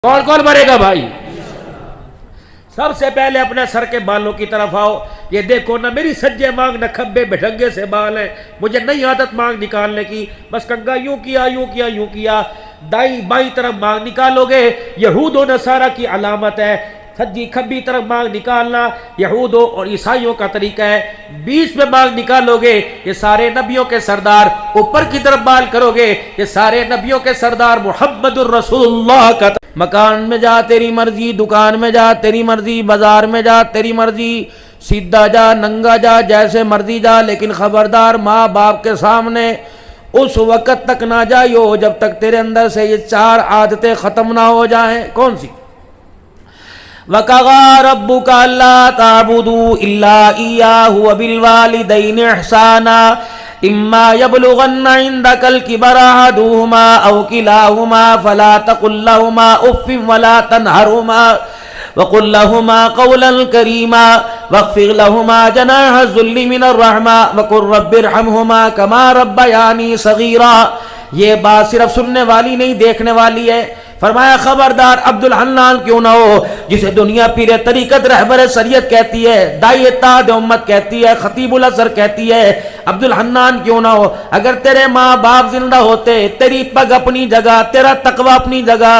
کون کون مرے گا بھائی؟ سب سے پہلے اپنے سر کے بالوں کی طرف آؤ. یہ دیکھو نہ میری سجے مانگ نہ کھبے بھٹنگے سے بال ہیں. مجھے نئی عادت مانگ نکالنے کی. بس کنگا یوں کیا یوں کیا یوں کیا. دائیں بائیں طرف مانگ نکالو گے یہود و نصارہ کی علامت ہے. سجی کھبی طرف مانگ نکالنا یہودوں اور عیسائیوں کا طریقہ ہے. بیچ میں مانگ نکالو گے یہ سارے نبیوں کے سردار. اوپر کی طرف بال کرو گے یہ سارے نبیوں کے سردار محمد الرسول اللہ کا. مکان میں جا تیری مرضی, دکان میں جا تیری مرضی, بازار میں جا تیری مرضی, سیدھا جا ننگا جا جیسے مرضی جا, لیکن خبردار ماں باپ کے سامنے اس وقت تک نہ جائیو جب تک تیرے اندر سے یہ 4 عادتیں ختم نہ ہو جائیں. کون سی؟ وَقَضَىٰ رَبُّكَ أَلَّا تَعْبُدُوا إِلَّا إِيَّاهُ وَبِالْوَالِدَيْنِ إِحْسَانًا إِمَّا يَبْلُغَنَّ عِندَكَ الْكِبَرَ أَحَدُهُمَا أَوْ كِلَاهُمَا فَلَا تَقُل لَّهُمَا أُفٍّ وَلَا تَنْهَرْهُمَا وَقُل لَّهُمَا قَوْلًا كَرِيمًا وَاخْفِضْ لَهُمَا جَنَاحَ الذُّلِّ مِنَ الرَّحْمَةِ وَقُل رَّبِّ ارْحَمْهُمَا كَمَا رَبَّيَانِي صَغِيرًا. یہ بات صرف سننے والی نہیں دیکھنے والی ہے. فرمایا خبردار عبد الحنان کیوں نہ ہو جسے دنیا پیر طریقت رہبر شریعت کہتی ہے, داعی اتحاد امت کہتی ہے, خطیب الازہر کہتی ہے, عبد الحنان کیوں نہ ہو. اگر تیرے ماں باپ زندہ ہوتے تیری پگ اپنی جگہ, تیرا تقوی اپنی جگہ,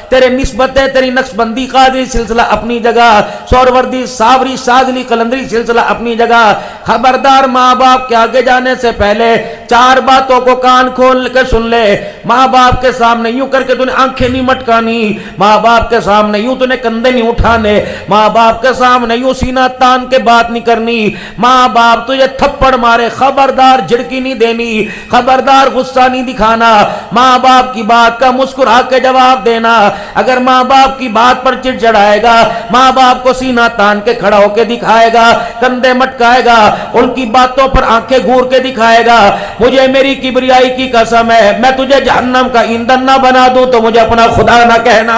تیرے نسبتیں تیری نقشبندی قادری سلسلہ اپنی جگہ, سوروردی صابری شاذلی قلندری سلسلہ اپنی جگہ. خبردار ماں باپ کے آگے جانے سے پہلے 4 باتوں کو کان کھول کے سن لے. ماں باپ کے سامنے یوں کر کے تو نے آنکھیں نہیں مٹکانی, ماں باپ کے سامنے یوں تو نے کندھے نہیں اٹھانے, ماں باپ کے سامنے یوں سینہ تان کے بات نہیں کرنی. ماں باپ تجھے تھپڑ مارے خبردار جھڑکی نہیں دینی, خبردار غصہ نہیں دکھانا. ماں باپ کی بات کا مسکرا کے جواب دینا. اگر ماں باپ کی بات پر چڑچڑائے گا, ماں باپ کو سینہ تان کے کھڑا ہو کے دکھائے گا, کندھے مٹکائے گا, ان کی باتوں پر آنکھیں گھور کے دکھائے گا, مجھے میری کبریائی کی قسم ہے میں تجھے جہنم کا ایندھن نہ بنا دوں تو مجھے اپنا خدا نہ کہنا.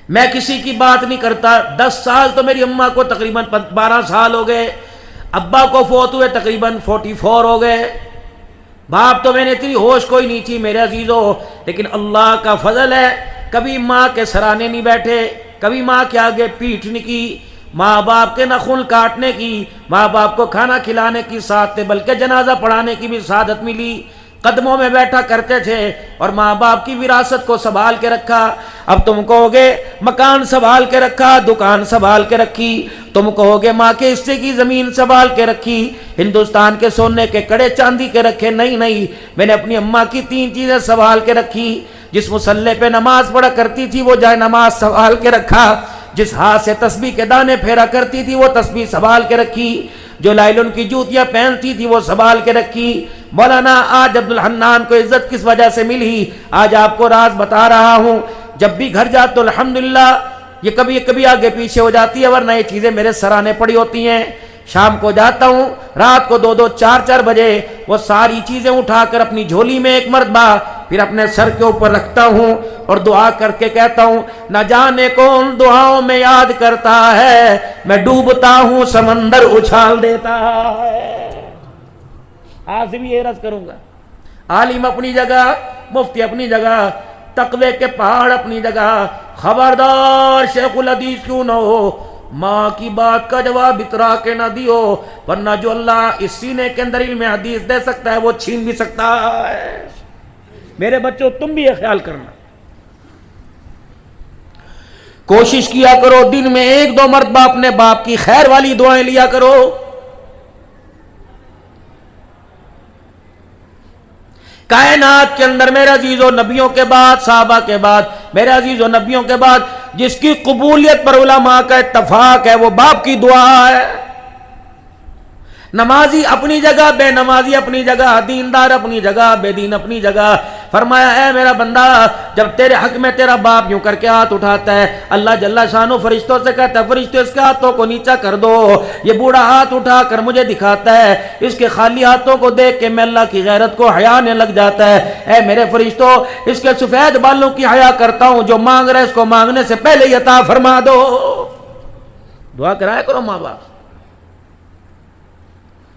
میں کسی کی بات نہیں کرتا. 10 سال تو میری اماں کو تقریباً 12 سال ہو گئے, ابا کو فوت ہوئے تقریباً 44 ہو گئے. باپ تو میں نے اتنی ہوش کوئی نہیں تھی میرے عزیزو, لیکن اللہ کا فضل ہے کبھی ماں کے سرانے نہیں بیٹھے, کبھی ماں کے آگے پیٹھ نہیں کی, ماں باپ کے نخون کاٹنے کی, ماں باپ کو کھانا کھلانے کی ساتھ بلکہ جنازہ پڑھانے کی بھی سعادت ملی. قدموں میں بیٹھا کرتے تھے اور ماں باپ کی وراثت کو سنبھال کے رکھا. اب تم کہو گے مکان سنبھال کے رکھا, دکان سنبھال کے رکھی, تم کہو گے ماں کے حصے کی زمین سنبھال کے رکھی, ہندوستان کے سونے کے کڑے چاندی کے رکھے. نہیں نہیں, میں نے اپنی اماں کی 3 چیزیں سنبھال کے رکھی. جس مصلے پہ نماز پڑھا کرتی تھی وہ جائے نماز سنبھال کے رکھا, جس ہاتھ سے تسبیح کے دانے پھیرا کرتی تھی وہ تسبیح سنبھال کے رکھی, جو لائلن کی جوتیاں پہنتی تھی وہ سنبھال کے رکھی. مولانا آج عبد الحنان کو عزت کس وجہ سے ملی, آج آپ کو راز بتا رہا ہوں. جب بھی گھر جاتا تو الحمدللہ یہ کبھی آگے پیچھے ہو جاتی ہے, ورنہ یہ چیزیں میرے سرانے پڑی ہوتی ہیں. شام کو جاتا ہوں, رات کو 2-2 4-4 بجے وہ ساری چیزیں اٹھا کر اپنی جھولی میں ایک مرتبہ پھر اپنے سر کے اوپر رکھتا ہوں اور دعا کر کے کہتا ہوں نہ جانے کون دعاؤں میں یاد کرتا ہے, میں ڈوبتا ہوں سمندر اچھال دیتا ہے. آج سے بھی یہ عرض کروں گا, عالم اپنی جگہ, مفتی اپنی جگہ, تقوی کے پہاڑ اپنی جگہ, خبردار شیخ الحدیث کیوں نہ ہو, ماں کی بات کا جواب اترا کے نہ دیو, ورنہ جو اللہ اس سینے کے اندر علم حدیث دے سکتا ہے وہ چھین بھی سکتا ہے. میرے بچوں تم بھی یہ خیال کرنا, کوشش کیا کرو دن میں 1-2 مرتبہ اپنے باپ کی خیر والی دعائیں لیا کرو. کائنات کے اندر میرے عزیزو نبیوں کے بعد, صحابہ کے بعد, میرے عزیزو نبیوں کے بعد جس کی قبولیت پر علماء کا اتفاق ہے وہ باپ کی دعا ہے. نمازی اپنی جگہ, بے نمازی اپنی جگہ, دیندار اپنی جگہ, بے دین اپنی جگہ. فرمایا اے میرا بندہ جب تیرے حق میں تیرا باپ یوں کر کے ہاتھ اٹھاتا ہے, اللہ جل شانہ فرشتوں سے کہتا ہے فرشتوں اس کے ہاتھوں کو نیچا کر دو. یہ بوڑھا ہاتھ اٹھا کر مجھے دکھاتا ہے, اس کے خالی ہاتھوں کو دیکھ کے میں اللہ کی غیرت کو حیا آنے لگ جاتا ہے. اے میرے فرشتوں اس کے سفید بالوں کی حیا کرتا ہوں, جو مانگ رہے اس کو مانگنے سے پہلے ہی عطا فرما دو. دعا کرایا کرو ماں باپ.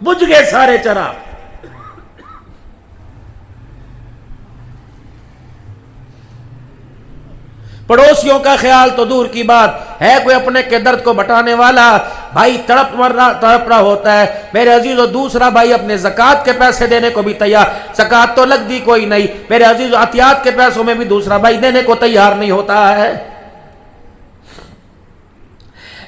بجھ گئے سارے چراغ. پڑوسیوں کا خیال تو دور کی بات ہے، کوئی اپنے کے درد کو بٹانے والا بھائی تڑپ رہا ہوتا ہے. میرے عزیزو دوسرا بھائی اپنے زکوٰۃ کے پیسے دینے کو بھی تیار، زکوٰۃ تو لگ دی کوئی نہیں، میرے عزیزو عطیات کے پیسوں میں بھی دوسرا بھائی دینے کو تیار نہیں ہوتا ہے.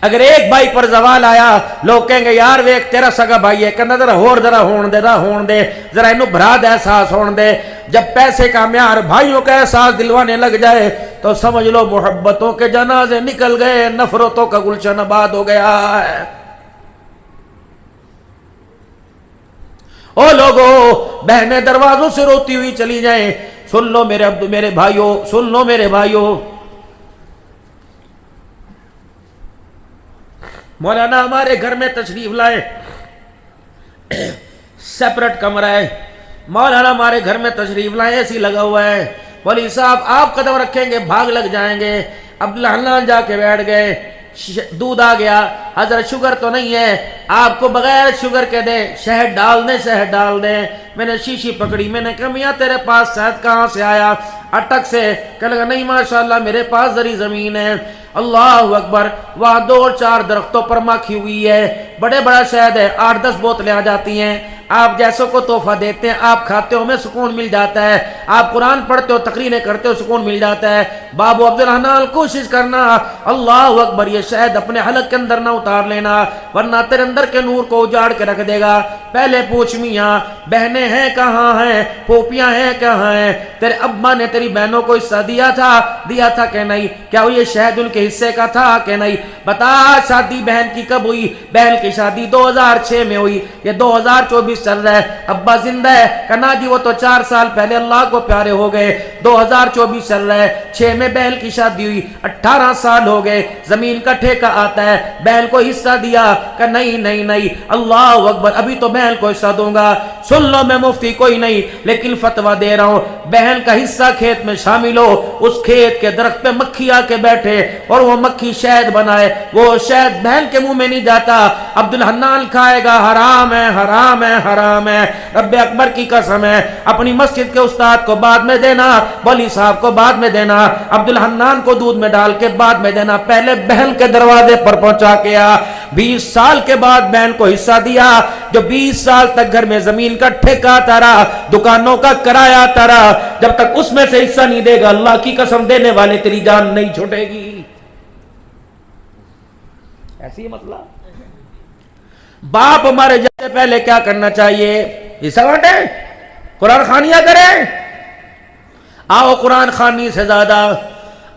اگر ایک بھائی پر زوال آیا لوگ کہیں گے یار ویک تیرا سگا بھائی ہے، کہنا ذرا ہون دے ذرا انہوں براد احساس ہون دے. جب پیسے کا معیار بھائیوں کا احساس دلوانے لگ جائے تو سمجھ لو محبتوں کے جنازے نکل گئے، نفرتوں کا گلشن آباد ہو گیا ہے. او لوگو بہنیں دروازوں سے روتی ہوئی چلی جائیں، سن لو میرے بھائیوں، سن لو میرے بھائیوں. مولانا ہمارے گھر میں تشریف لائے، سیپریٹ کمرہ ہے. مولانا ہمارے گھر میں تشریف لائے، اے سی لگا ہوا ہے. ولی صاحب آپ قدم رکھیں گے بھاگ لگ جائیں گے. عبداللہ حنان جا کے بیٹھ گئے، دودھ آ گیا. حضرت شوگر تو نہیں ہے، آپ کو بغیر شوگر کے دیں، شہد ڈال دیں. میں نے شیشی پکڑی، میں نے کہا میاں تیرے پاس شہد کہاں سے آیا؟ اٹک سے. کہنے لگا نہیں ماشاءاللہ میرے پاس زرعی زمین ہے. اللہ اکبر. وہاں 2 اور 4 درختوں پر مکھی ہوئی ہے، بڑا شہد ہے، 8-10 بوتلیں آ جاتی ہیں. آپ جیسوں کو تحفہ دیتے ہیں، آپ کھاتے ہو، میں سکون مل جاتا ہے. آپ قرآن پڑھتے ہو، تقریریں کرتے ہو، سکون مل جاتا ہے. بابو عبدالحنان کوشش کرنا، اللہ اکبر، یہ شہد اپنے حلق کے اندر نہ اتار لینا ورنہ تیرے اندر کے نور کو اجاڑ کے رکھ دے گا. پہلے پوچھ میاں بہنیں ہیں کہاں ہیں، پھوپیاں ہیں کہاں ہیں؟ تیرے ابا نے تیری بہنوں کو حصہ دیا تھا کہ نہیں؟ کیا وہ یہ شہد ان کے حصے کا تھا کہ نہیں؟ بتا شادی بہن کی کب ہوئی؟ بہن کی شادی 2006 میں ہوئی، یہ 2024 چل رہا ہے. ابا زندہ ہے؟ کہنا جی وہ تو 4 سال پہلے اللہ کو پیارے ہو گئے، 2024 چل رہا ہے. 6 میں بہن کی شادی ہوئی، 18 سال ہو گئے. زمین کا ٹھیکہ آتا ہے، بہن کو حصہ دیا کہ نہیں. اللہ اکبر، ابھی تو بہن کو حصہ دوں گا. سن لو میں مفتی کوئی نہیں لیکن فتویٰ دے رہا ہوں، بہن کا حصہ کھیت میں شامل ہو. اس کھیت کے درخت پہ مکھی آ کے بیٹھے اور وہ مکھی شہد بنائے، وہ شہد بہن کے منہ میں نہیں جاتا، عبدالحنان کھائے گا. حرام ہے. رب اکبر کی قسم ہے. اپنی مسجد کے استاد کو بعد میں دینا، ولی صاحب کو بعد میں دینا، عبدالحنان کو دودھ میں ڈال کے بعد میں دینا. پہلے بہن کے دروازے پر پہنچا کے آ. 20 سال کے بعد بہن کو حصہ دیا. جو 20 سال تک گھر میں زمین کا ٹھیکہ آتا رہا، دکانوں کا کرایہ آتا رہا، جب تک اس میں سے حصہ نہیں دے گا اللہ کی قسم دینے والے تیری جان نہیں چھوٹے گی. ایسی ہی مسئلہ. باپ ہمارے جیسے پہلے کیا کرنا چاہیے؟ حصہ بانٹیں، قرآن خوانیاں کریں. آؤ قرآن خوانی سے زیادہ،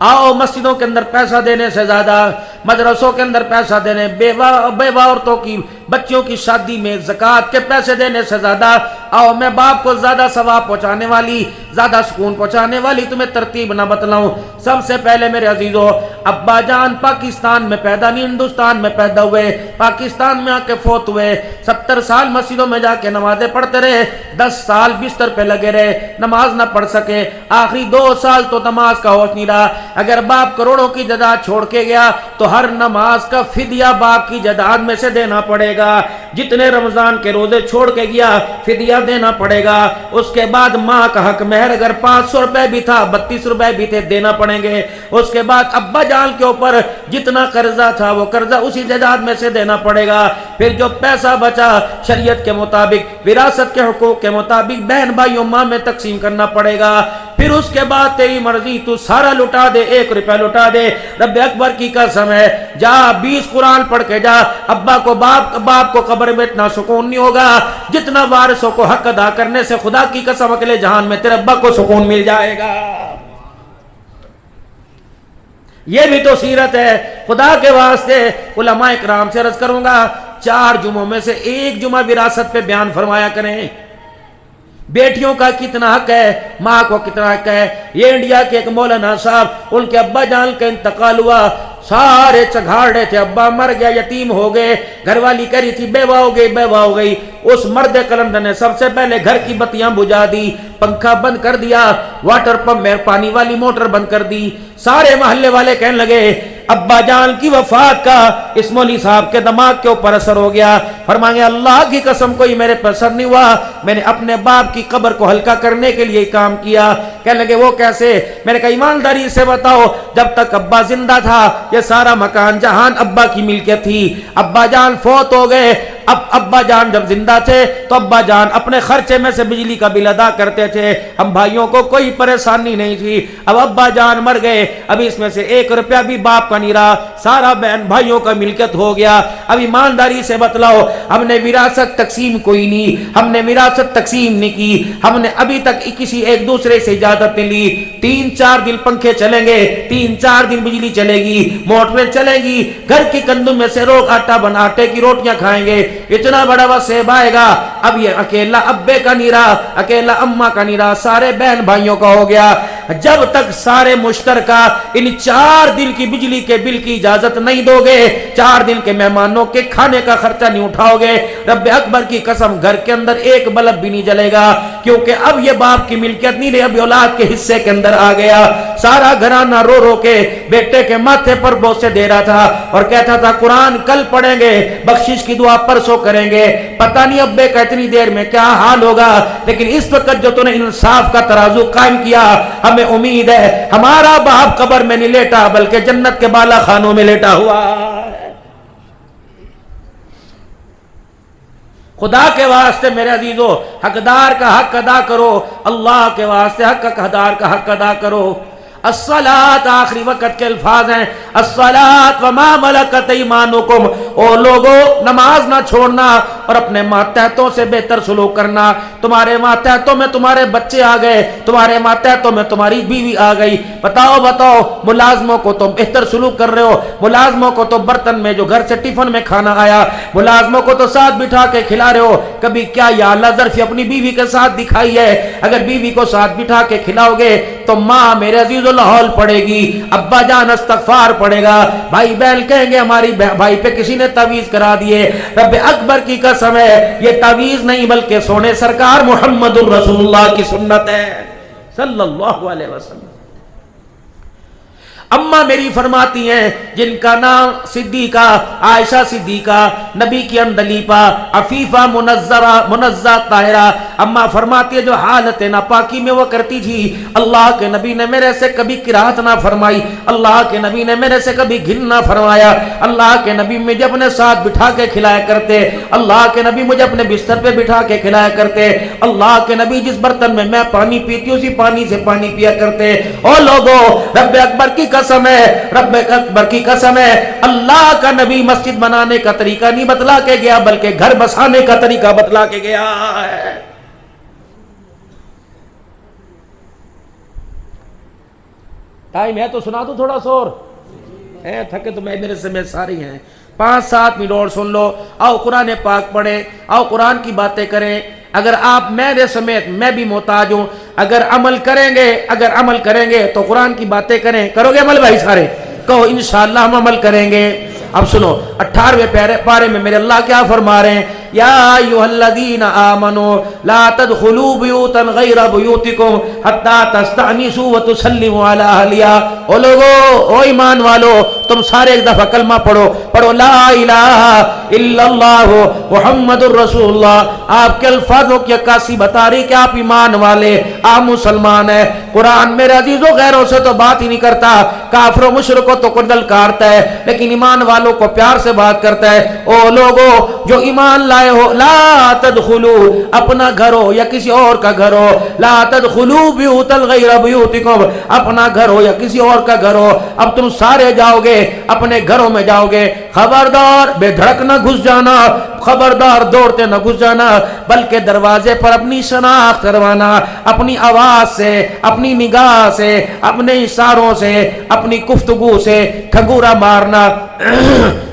آؤ مسجدوں کے اندر پیسہ دینے سے زیادہ، مدرسوں کے اندر پیسہ دینے، بیوہ عورتوں کی بچوں کی شادی میں زکوٰۃ کے پیسے دینے سے زیادہ آؤ میں باپ کو زیادہ ثواب پہنچانے والی، زیادہ سکون پہنچانے والی تمہیں ترتیب نہ بتلاؤں. سب سے پہلے میرے عزیزو، ابا جان پاکستان میں پیدا نہیں ہندوستان میں پیدا ہوئے، پاکستان میں آ کے فوت ہوئے. 70 سال مسجدوں میں جا کے نمازیں پڑھتے رہے، 10 سال بستر پہ لگے رہے، نماز نہ پڑھ سکے. آخری 2 سال تو نماز کا ہوش نہیں رہا. اگر باپ کروڑوں کی جائیداد چھوڑ کے گیا تو ہر نماز کا فدیہ باپ کی جائیداد میں سے دینا پڑے گا. جتنے رمضان کے روزے چھوڑ کے گیا فدیہ دینا پڑے گا. اس کے بعد ماں کا حق مہر اگر 500 روپے بھی تھا، 32 روپے بھی تھے، دینا پڑیں گے. اس کے بعد ابا جان کے اوپر جتنا قرضہ تھا وہ قرضہ اسی جائیداد میں سے دینا پڑے گا. پھر جو پیسہ بچا شریعت کے مطابق، وراثت کے حقوق کے مطابق بہن بھائیوں ماں میں تقسیم کرنا پڑے گا. پھر اس کے بعد تیری مرضی، تو سارا لٹا دے، 1 روپے لٹا دے. رب اکبر کی قسم ہے، جا 20 قرآن پڑھ کے جا. ابا کو باپ کو قبر میں اتنا سکون نہیں ہوگا جتنا وارثوں کو حق ادا کرنے سے خدا کی قسم اگلے جہان میں تیرے ابا کو سکون مل جائے گا. یہ بھی تو سیرت ہے. خدا کے واسطے علماء اکرام سے عرض کروں گا، 4 جمعوں میں سے 1 جمعہ وراثت پہ بیان فرمایا کریں. بیٹیوں کا کتنا حق ہے، ماں کو کتنا حق ہے. یہ انڈیا کے ایک مولانا صاحب، ان کے ابا جان کا انتقال ہوا، سارے چگھاڑ رہے تھے، ابا مر گیا، یتیم ہو گئے. گھر والی کہہ رہی تھی بیوہ ہو گئی. اس مرد کلندر نے سب سے پہلے گھر کی بتیاں بجھا دی، پنکھا بند کر دیا، واٹر پمپ میں پانی والی موٹر بند کر دی. سارے محلے والے کہنے لگے ابا جان کی وفات کا اس مولوی صاحب کے دماغ کے اوپر اثر ہو گیا. فرمائیں اللہ کی قسم کوئی میرے پر اثر نہیں ہوا, میں نے اپنے باپ کی قبر کو ہلکا کرنے کے لیے کام کیا. کہنے لگے وہ کیسے؟ میں نے کہا ایمانداری سے بتاؤ, جب تک ابا زندہ تھا یہ سارا مکان جہان ابا کی ملکیت تھی. ابا جان فوت ہو گئے, اب ابا جان جب زندہ تھے تو ابا جان اپنے خرچے میں سے بجلی کا بل ادا کرتے تھے, ہم بھائیوں کو کوئی پریشانی نہیں تھی. اب ابا جان مر گئے, اب اس میں سے 1 روپیہ بھی باپ کا نہیں رہا, سارا بہن بھائیوں کا ملکیت ہو گیا. اب ایمانداری سے بتلاؤ, ہم نے وراثت تقسیم کوئی نہیں, ہم نے وراثت تقسیم نہیں کی, ہم نے ابھی تک کسی ایک دوسرے سے اجازت نہیں لی. 3-4 دن پنکھے چلیں گے, 3-4 دن بجلی چلے گی, موٹریں چلیں گی, گھر کی گندم میں سے روگ آٹا بنا آٹے کی روٹیاں کھائیں گے, اتنا بڑا وسیب آئے گا. اب یہ اکیلا ابے کا نہیں رہا, اکیلا اماں کا نہیں رہا, سارے بہن بھائیوں کا ہو گیا. جب تک سارے مشترکہ ان 4 دن کی بجلی کے بل کی اجازت نہیں دو گے, 4 دن کے مہمانوں کے کھانے کا خرچہ نہیں اٹھاؤ گے, رب اکبر کی قسم گھر کے اندر ایک بلب بھی نہیں جلے گا. کیونکہ اب یہ باپ کی ملکیت نہیں رہی, اب اولاد کے حصے کے اندر آ گیا. سارا گھرانہ رو رو کے بیٹے کے ماتھے پر بوسے دے رہا تھا اور کہتا تھا قرآن کل پڑھیں گے, بخشش کی دعا پرسوں کریں گے. پتہ نہیں ابے کا اتنی دیر میں کیا حال ہوگا, لیکن اس وقت جو تو نے انصاف کا ترازو قائم کیا, ہمیں امید ہے ہمارا باپ قبر میں نہیں لیٹا بلکہ جنت کے بالا خانوں میں لیٹا ہوا ہے. خدا کے واسطے میرے عزیزو, حقدار کا حق ادا کرو, اللہ کے واسطے حقدار کا حق ادا کرو. الصلاۃ آخری وقت کے الفاظ ہیں, الصلاۃ وما ملکت ایمانکم, او لوگو نماز نہ چھوڑنا اور اپنے ماتحتوں سے بہتر سلوک کرنا. تمہارے ماتحتوں میں تمہارے بچے آ گئے, تمہارے ماتحتوں میں تمہاری بیوی آ گئی, بتاؤ ملازموں کو تم بہتر سلوک کر رہے ہو, ملازموں کو تو برتن میں جو گھر سے ٹفن میں کھانا آیا ملازموں کو تو ساتھ بٹھا کے کھلا رہے ہو. کبھی کیا یا اللہ ظرفی اپنی بیوی کے ساتھ دکھائی ہے؟ اگر بیوی کو ساتھ بٹھا کے کھلاؤ گے تو ماں میرے عزیز لاہور پڑے گی, ابا جان استغفار پڑے گا, بھائی بہن کہیں گے ہماری بھائی پہ کسی نے تعویذ کرا دیے. رب اکبر کی قسم ہے یہ تعویذ نہیں بلکہ سونے سرکار محمد الرسول اللہ کی سنت ہے صلی اللہ علیہ وسلم. اماں میری فرماتی ہیں جن کا نام صدیقہ, عائشہ صدیقہ, نبی کی اندلیپا, عفیفہ, منزہ, طاہرہ. اماں فرماتی ہے جو حالت ناپاکی میں وہ کرتی تھی, اللہ کے نبی نے میرے سے کبھی کراہت نہ فرمائی, اللہ کے نبی نے میرے سے کبھی گھن نہ فرمایا. اللہ کے نبی مجھے اپنے ساتھ بٹھا کے کھلایا کرتے, اللہ کے نبی مجھے اپنے بستر پہ بٹھا کے کھلایا کرتے, اللہ کے نبی جس برتن میں میں پانی پیتی ہوں اسی پانی سے پانی پیا کرتے. او لوگو رب اکبر کی قسم ہے, رب اکبر کی قسم ہے, اللہ کا نبی مسجد بنانے کا طریقہ نہیں بتلا کے گیا بلکہ گھر بسانے کا طریقہ بتلا کے گیا ہے. ٹائم ہے تو سنا دو تھوڑا سور ہے, تھکے تو میں میرے سے میں ساری ہیں, 5-7 منٹ اور سن لو. آؤ قرآن پاک پڑھیں, آؤ قرآن کی باتیں کریں. اگر آپ میرے سمیت میں بھی محتاج ہوں, اگر عمل کریں گے تو قرآن کی باتیں کریں. کرو گے عمل بھائی سارے؟ کہو انشاءاللہ ہم عمل کریں گے. اب سنو 18ویں پارے میں میرے اللہ کیا فرما رہے ہیں, یا ایھا الذین آمنوا لا تدخلوا بیوتا غیر بیوتکم حتی تستأنسوا وتسلموا علی اہلہا. او لوگو, او ایمان والو, تم سارے ایک دفعہ کلمہ پڑھو لا الہ الا اللہ محمد الرسول اللہ. آپ کے الفاظوں کی عکاسی بتا رہی کہ آپ ایمان والے, آپ مسلمان ہیں. قرآن میرے عزیزوں غیروں سے تو بات ہی نہیں کرتا, کافر و مشرکوں تو کردل کارتا ہے, لیکن ایمان والوں کو پیار سے بات کرتا ہے. او لوگو جو ایمان لائے ہو, لا تدخلوا, اپنا گھر ہو یا کسی اور کا گھر ہو, لا تدخلوا بیوتا غیر بیوتکم, اپنا گھر ہو یا کسی اور کا گھر ہو. اب تم سارے جاؤ گے اپنے گھروں میں جاؤ گے, خبردار بے دھڑک نہ گھس جانا, خبردار دوڑتے نہ گھس جانا, بلکہ دروازے پر اپنی شناخت کروانا, اپنی آواز سے, اپنی نگاہ سے, اپنے اشاروں سے, اپنی گفتگو سے کھنگورا مارنا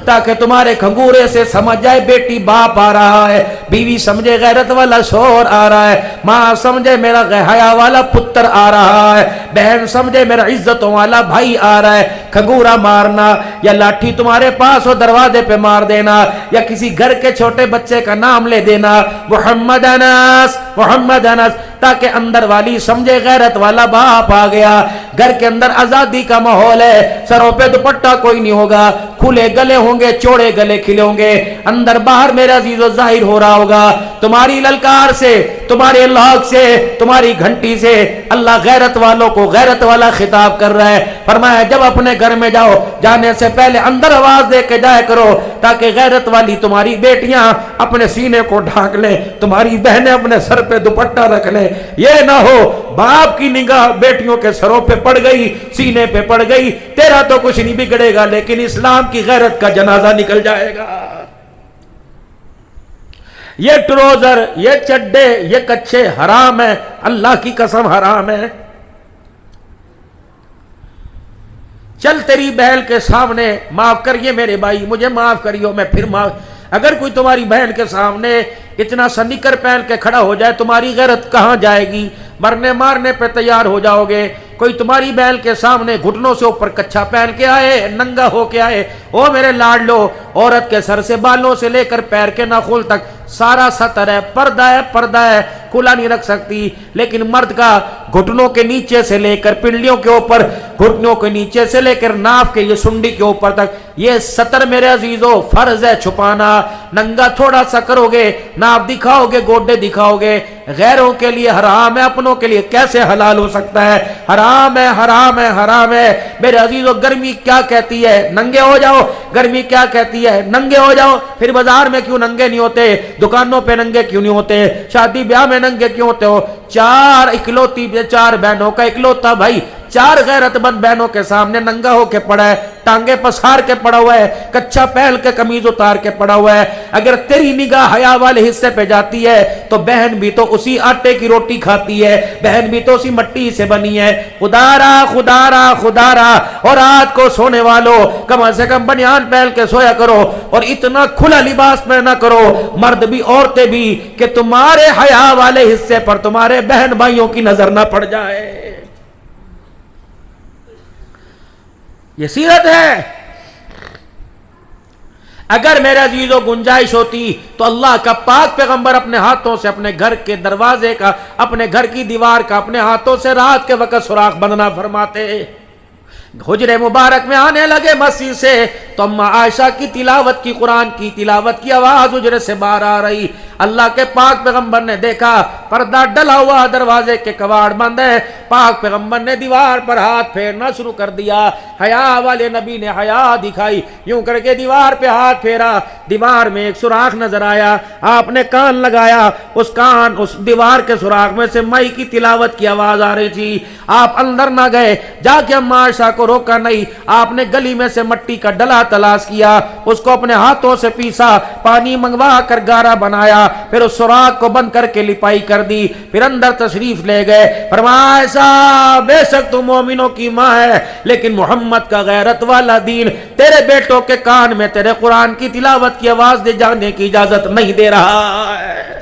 تاکہ تمہارے کھنگورے سے سمجھ جائے بیٹی باپ آ رہا ہے، بیوی سمجھے غیرت والا شوہر آ رہا ہے، ماں سمجھے میرا حیا والا پتر آ رہا ہے، بہن سمجھے میرا عزتوں والا بھائی آ رہا ہے۔ کھنگورا مارنا یا لاٹھی تمہارے پاس ہو دروازے پہ مار دینا، یا کسی گھر کے چھوٹے بچے کا نام لے دینا محمد انس محمد انس، تاکہ اندر والی سمجھے غیرت والا باپ آ گیا۔ گھر کے اندر آزادی کا ماحول ہے، سروں پہ دوپٹہ کوئی نہیں ہوگا، کھلے گلے ہوں گے، چوڑے گلے کھلے ہوں گے، اندر باہر میرا عزیز و ظاہر ہو رہا ہوگا۔ تمہاری للکار سے، تمہارے لاگ سے، تمہاری گھنٹی سے اللہ غیرت والوں کو غیرت والا خطاب کر رہا ہے۔ فرمایا جب اپنے گھر میں جاؤ، جانے سے پہلے اندر آواز دے کے جایا کرو، تاکہ غیرت والی تمہاری بیٹیاں اپنے سینے کو ڈھانک لیں، تمہاری بہنیں اپنے سر پہ دوپٹہ رکھ لیں۔ یہ نہ ہو باپ کی نگاہ بیٹیوں کے سروں پہ پڑ گئی، سینے پہ پڑ گئی، تیرا تو کچھ نہیں بگڑے گا، لیکن اسلام کی غیرت کا جنازہ نکل جائے گا۔ یہ ٹروزر، یہ چڈے، یہ کچھے حرام ہے، اللہ کی قسم حرام ہے۔ چل تیری بہن کے سامنے معاف کریے میرے بھائی، مجھے معاف کریو، میں پھر معاف۔ اگر کوئی تمہاری بہن کے سامنے اتنا سا نکر پہن کے کھڑا ہو جائے، تمہاری غیرت کہاں جائے گی؟ مرنے مارنے پہ تیار ہو جاؤ گے۔ کوئی تمہاری بہن کے سامنے گھٹنوں سے اوپر کچھا پہن کے آئے، ننگا ہو کے آئے، او میرے لاڈلو، عورت کے سر سے بالوں سے لے کر پیر کے ناخن تک سارا سطر ہے، پردہ ہے، کھلا نہیں رکھ سکتی، لیکن مرد کا گھٹنوں کے نیچے سے لے کر پنڈلیوں کے اوپر، گھٹنوں کے نیچے سے لے کر ناف کے یہ سنڈی کے اوپر تک یہ سطر میرے عزیزو فرض ہے چھپانا۔ ننگا تھوڑا سا کرو گے، ناف دکھاؤ گے، گوڈے دکھاؤ گے، غیروں کے لیے حرام ہے، اپنوں کے لیے کیسے حلال ہو سکتا ہے؟ حرام ہے، حرام ہے، حرام ہے میرے عزیزو۔ گرمی کیا کہتی ہے؟ ننگے ہو جاؤ۔ گرمی کیا کہتی ہے؟ ننگے ہو جاؤ۔ پھر بازار میں کیوں ننگے نہیں ہوتے؟ دکانوں پہ ننگے کیوں نہیں ہوتے؟ شادی بیاہ میں ننگے کیوں ہوتے ہو؟ چار بہنوں کا اکلوتا بھائی، چار غیرت مند بہنوں کے سامنے ننگا ہو کے پڑا ہے، ٹانگے پسار کے پڑا ہوا ہے، کچھا پہن کے قمیض اتار کے پڑا ہوا ہے۔ اگر تیری نگاہ حیا والے حصے پہ جاتی ہے تو بہن بھی تو اسی آٹے کی روٹی کھاتی ہے، بہن بھی تو اسی مٹی سے بنی ہے۔ خدارا خدارا خدارا، اور رات کو سونے والوں کم سے کم بنیان پہن کے سویا کرو، اور اتنا کھلا لباس پہنا کرو، مرد بھی عورتیں بھی، کہ تمہارے حیا والے حصے پر تمہارے بہن بھائیوں کی نظر نہ پڑ جائے۔ یہ سیرت ہے۔ اگر میرے عزیزو گنجائش ہوتی تو اللہ کا پاک پیغمبر اپنے ہاتھوں سے اپنے گھر کے دروازے کا، اپنے گھر کی دیوار کا اپنے ہاتھوں سے رات کے وقت سوراخ بندنا فرماتے۔ حجرے مبارک میں آنے لگے مسجد سے تو اما عائشہ کی تلاوت کی، قرآن کی تلاوت کی آواز حجرے سے باہر آ رہی۔ اللہ کے پاک پیغمبر نے دیکھا پردہ ڈلا ہوا، دروازے کے کواڑ بند ہے۔ پاک پیغمبر نے دیوار پر ہاتھ پھیرنا شروع کر دیا۔ حیا والے نبی نے حیا دکھائی، یوں کر کے دیوار پہ ہاتھ پھیرا، دیوار میں ایک سوراخ نظر آیا۔ آپ نے کان لگایا، اس دیوار کے سوراخ میں سے مائی کی تلاوت کی آواز آ رہی تھی۔ آپ اندر نہ گئے، جا کے اما عائشہ کو روکا نہیں، آپ نے گلی میں سے مٹی کا ڈلا تلاش کیا، اس کو اپنے ہاتھوں سے پیسا، پانی منگوا کر گارا بنایا، پھر اس سوراخ کو بند کر کے لپائی کر دی، پھر اندر تشریف لے گئے۔ فرمایا عائشہ بے شک تو مومنوں کی ماں ہے، لیکن محمد کا غیرت والا دین تیرے بیٹوں کے کان میں تیرے قرآن کی تلاوت کی آواز دے جانے کی اجازت نہیں دے رہا ہے۔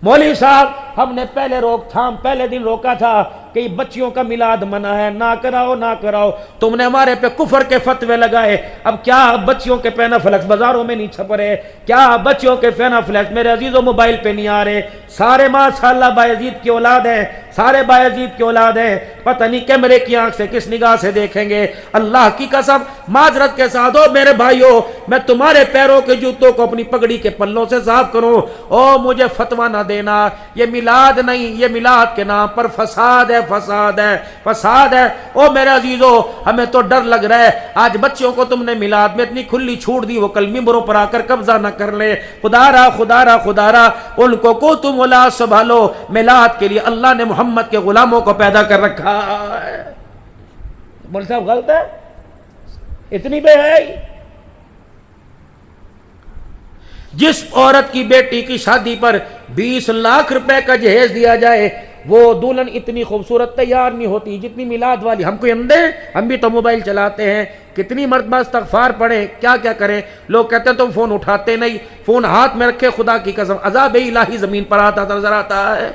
مولوی صاحب ہم نے پہلے دن روکا تھا کہ بچیوں کا میلاد منع ہے، نہ کراؤ، تم نے ہمارے پہ کفر کے فتوے لگائے۔ اب کیا بچیوں کے پینا فلیکس بازاروں میں نہیں چھپ رہے؟ کیا بچیوں کے پینا فلیکس میرے عزیزوں موبائل پہ نہیں آ رہے؟ سارے ماشاءاللہ بایزید کی اولاد ہیں، سارے بایزید کی اولاد ہیں، پتہ نہیں کیمرے کی آنکھ سے کس نگاہ سے دیکھیں گے۔ اللہ کی قسم معذرت کے ساتھ میرے بھائیوں، میں تمہارے پیروں کے جوتوں کو اپنی پگڑی کے پلوں سے صاف کروں، مجھے فتویٰ نہ دینا۔ یہ میلاد نہیں، یہ میلاد کے نام پر فساد ہے، فساد ہے۔ میرے عزیزو ہمیں تو ڈر لگ رہا ہے، آج بچوں کو تم نے میلاد میں اتنی کھلی چھوٹ دی، وہ کل ممبروں پر آ کر قبضہ نہ کر لے۔ خدارا ان کو تم اولاد سنبھالو۔ میلاد کے لیے اللہ نے محمد کے غلاموں کو پیدا کر رکھا ہے۔ مول صاحب غلط ہے؟ اتنی بے حیائی؟ جس عورت کی بیٹی کی شادی پر 20 لاکھ روپے کا جہیز دیا جائے، وہ دلہن اتنی خوبصورت تیار نہیں ہوتی جتنی میلاد والی. ہم کوئی اندھے؟ ہم بھی تو موبائل چلاتے ہیں. کتنی مرتبہ استغفار پڑھیں, کیا کیا کریں. لوگ کہتے ہیں تم فون اٹھاتے نہیں, فون ہاتھ میں رکھے, خدا کی قسم عذاب الہی زمین پر آتا نظر آتا ہے.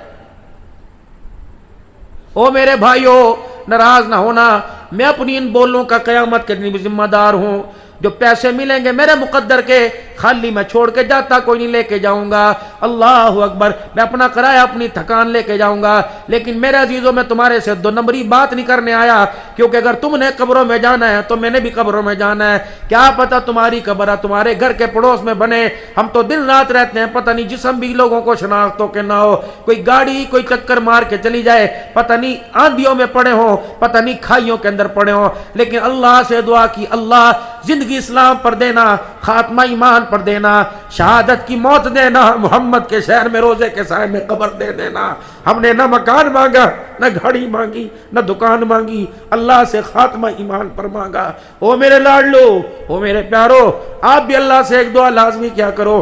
او میرے بھائیو, ناراض نہ ہونا, میں اپنی ان بولوں کا قیامت کے دن بھی ذمہ دار ہوں. جو پیسے ملیں گے میرے مقدر کے, خالی میں چھوڑ کے جاتا کوئی نہیں, لے کے جاؤں گا. اللہ اکبر, میں اپنا کرایہ اپنی تھکان لے کے جاؤں گا. لیکن میرے عزیزوں, میں تمہارے سے دو نمبری بات نہیں کرنے آیا, کیونکہ اگر تم نے قبروں میں جانا ہے تو میں نے بھی قبروں میں جانا ہے. کیا پتہ تمہاری قبر تمہارے گھر کے پڑوس میں بنے. ہم تو دن رات رہتے ہیں, پتہ نہیں جسم بھی لوگوں کو شناختوں کے نہ ہو. کوئی گاڑی کوئی چکر مار کے چلی جائے, پتہ نہیں آندھیوں میں پڑے ہوں, پتہ نہیں کھائیوں کے اندر پڑے ہوں. لیکن اللہ سے دعا کی, اللہ زندگی اسلام پر دینا, خاتمہ ایمان پر دینا, شہادت کی موت دینا, محمد کے شہر میں روزے کے سائے میں قبر دے دینا. ہم نے نہ مکان مانگا, نہ گھڑی مانگی, نہ دکان مانگی, اللہ سے خاتمہ ایمان پر مانگا. او میرے لاڈلو, او میرے پیارو, آپ بھی اللہ سے ایک دعا لازمی کیا کرو.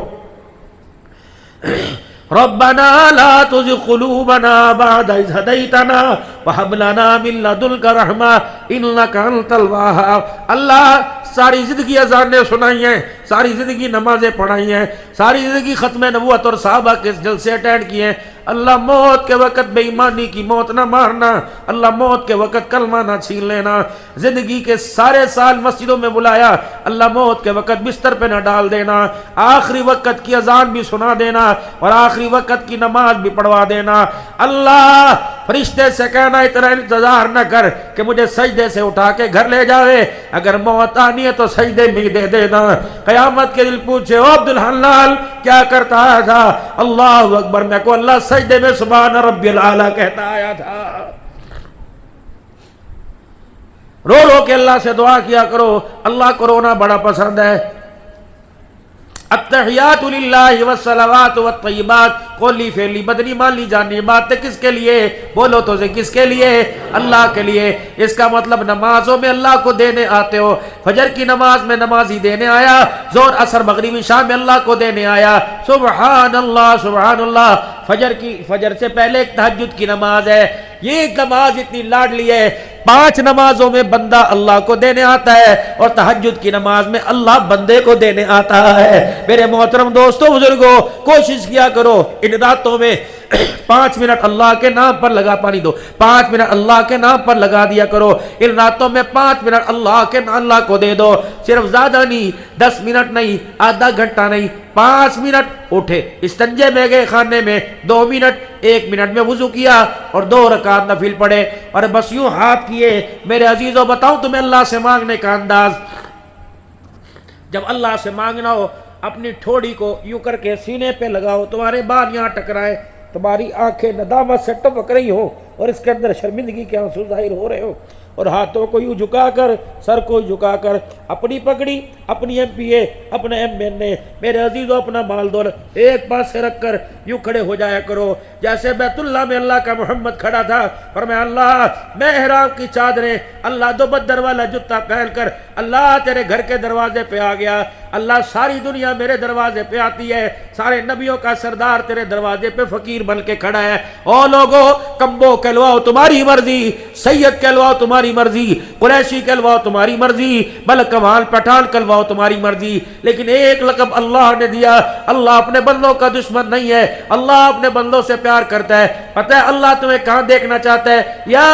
ربنا لا تزغ قلوبنا بعد إذ هديتنا وهب لنا من لدنك رحمة إنك أنت الوهاب. اللہ ساری زندگی اذانیں سنائی ہیں, ساری زندگی نمازیں پڑھائی ہیں, ساری زندگی ختم نبوت اور صحابہ کے جلسے اٹینڈ کیے ہیں. اللہ موت کے وقت بے ایمانی کی موت نہ مارنا, اللہ موت کے وقت کلمہ نہ چھین لینا. زندگی کے سارے سال مسجدوں میں بلایا, اللہ موت کے وقت بستر پہ نہ ڈال دینا. آخری وقت کی اذان بھی سنا دینا اور آخری وقت کی نماز بھی پڑھوا دینا. اللہ فرشتے سے کہنا اتنا انتظار نہ کر کہ مجھے سجدے سے اٹھا کے گھر لے جاوے, اگر موت آنی ہے تو سجدے میں دے دینا. قیامت کے دل پوچھے, او عبد الحلال کیا کرتا آیا تھا؟ اللہ اکبر, میں کو اللہ سجدے میں سبحان ربی العالی کہتا آیا تھا. رو رو کے اللہ سے دعا کیا کرو. اللہ کو رونا بڑا پسند ہے. التحیات للہ والصلوات والطیبات, قولی فعلی بدنی مالی جانی باتیں کس کے لیے؟ بولو تو سے کس کے لیے؟ اللہ کے لیے. اس کا مطلب نمازوں میں اللہ کو دینے آتے ہو. فجر کی نماز میں نمازی دینے آیا, ظہر عصر مغرب عشاء میں اللہ کو دینے آیا. سبحان اللہ سبحان اللہ. فجر سے پہلے ایک تہجد کی نماز ہے. یہ نماز اتنی لاڈلی ہے, 5 نمازوں میں بندہ اللہ کو دینے آتا ہے اور تہجد کی نماز میں اللہ بندے کو دینے آتا ہے. میرے محترم دوستو بزرگوں, کوشش کیا کرو ان راتوں میں 5 منٹ اللہ کے نام پر لگا, پانی دو, 5 منٹ اللہ کے نام پر لگا دیا کرو. ان راتوں میں 5 منٹ اللہ کو دے دو. صرف زیادہ نہیں, 10 منٹ نہیں, آدھا گھنٹہ نہیں, 5 منٹ. اٹھے, استنجے میں گئے خانے میں, 2 منٹ, 1 منٹ میں وضو کیا اور 2 رکعت نفل پڑھے اور بس یوں ہاتھ کیے. میرے عزیزوں بتاؤں تمہیں اللہ سے مانگنے کا انداز. جب اللہ سے مانگنا ہو, اپنی ٹھوڑی کو یوں کر کے سینے پہ لگاؤ, تمہارے بال یہاں ٹکرائے, تمہاری آنکھیں ندامت سے ٹپک رہی ہو اور اس کے اندر شرمندگی کے آنسو ظاہر ہو رہے ہو, اور ہاتھوں کو یوں جھکا کر, سر کو جھکا کر, اپنی پگڑی, اپنی ایم پی اے, اپنا ایم این اے, میرے عزیزوں اپنا مال دولت ایک پاس سے رکھ کر یوں کھڑے ہو جایا کرو جیسے بیت اللہ میں اللہ کا محمد کھڑا تھا. فرمایا اللہ میں احرام کی چادریں, اللہ دو بدر والا جوتا پہن کر اللہ تیرے گھر کے دروازے پہ آ گیا. اللہ ساری دنیا میرے دروازے پہ آتی ہے, سارے نبیوں کا سردار تیرے دروازے پہ فقیر بن کے کھڑا ہے. او لوگو, کمبو کہلواؤ تمہاری مرضی, سید کہلواؤ تمہاری مرضی, قریشی کہلواؤ تمہاری مرضی, بلکوال پٹھان کہلواؤ تمہاری مرضی, لیکن ایک لقب اللہ نے دیا. اللہ اپنے بندوں کا دشمن نہیں ہے, اللہ اپنے بندوں سے پیار کرتا ہے. پتہ ہے اللہ تمہیں کہاں دیکھنا چاہتا ہے؟ یا